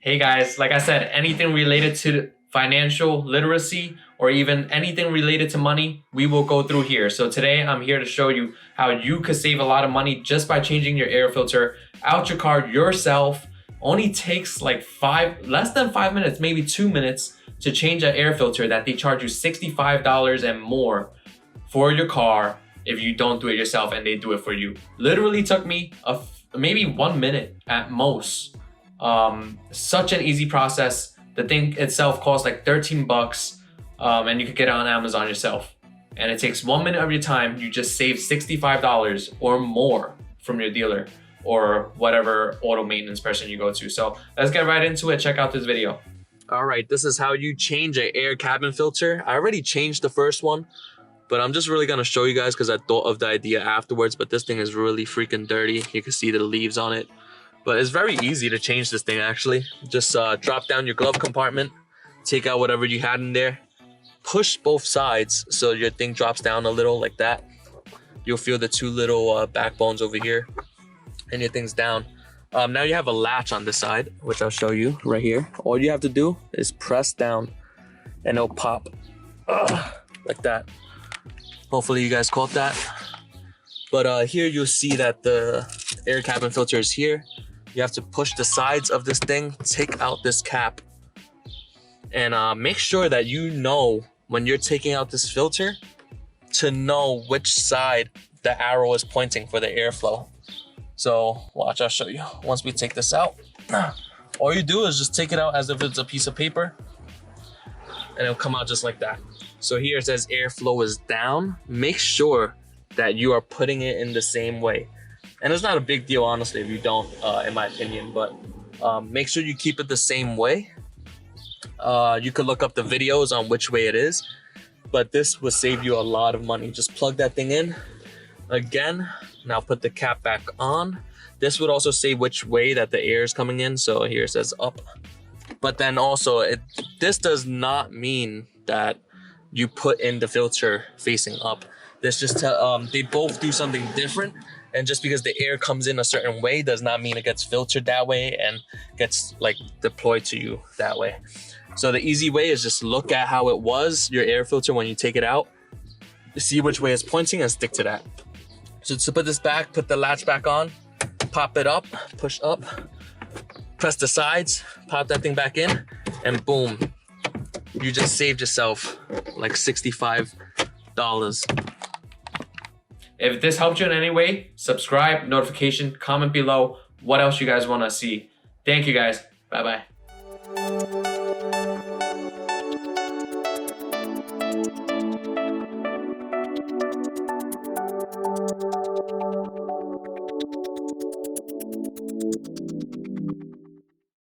Hey guys, like I said, anything related to financial literacy or even anything related to money, we will go through here. So today I'm here to show you how you could save a lot of money just by changing your air filter out your car yourself. Only takes like less than 5 minutes, maybe 2 minutes to change an air filter that they charge you $65 and more for your car if you don't do it yourself and they do it for you. Literally took me maybe 1 minute at most. Such an easy process. The thing itself costs like 13 bucks, and you could get it on Amazon yourself. And it takes 1 minute of your time. You just save $65 or more from your dealer or whatever auto maintenance person you go to. So let's get right into it. Check out this video. All right, this is how you change an air cabin filter. I already changed the first one, but I'm just really gonna show you guys because I thought of the idea afterwards, but this thing is really freaking dirty. You can see the leaves on it. But it's very easy to change this thing actually. Just drop down your glove compartment, take out whatever you had in there, push both sides so your thing drops down a little like that. You'll feel the two little backbones over here and your thing's down. Now you have a latch on this side, which I'll show you right here. All you have to do is press down and it'll pop like that. Hopefully you guys caught that. But here you'll see that the air cabin filter is here. You have to push the sides of this thing, take out this cap, and make sure that you know when you're taking out this filter to know which side the arrow is pointing for the airflow. So watch, I'll show you. Once we take this out, all you do is just take it out as if it's a piece of paper and it'll come out just like that. So here it says airflow is down. Make sure that you are putting it in the same way. And it's not a big deal, honestly, if you don't, in my opinion, but make sure you keep it the same way. You could look up the videos on which way it is, but this will save you a lot of money. Just plug that thing in again. Now put the cap back on. This would also say which way that the air is coming in. So here it says up. But then also, this does not mean that you put in the filter facing up. This just, they both do something different. And just because the air comes in a certain way does not mean it gets filtered that way and gets like deployed to you that way. So the easy way is just look at how it was, your air filter, when you take it out, see which way it's pointing and stick to that. So to put this back, put the latch back on, pop it up, push up, press the sides, pop that thing back in, and boom, you just saved yourself like $65. If this helped you in any way, subscribe, notification, comment below what else you guys want to see. Thank you guys. Bye-bye.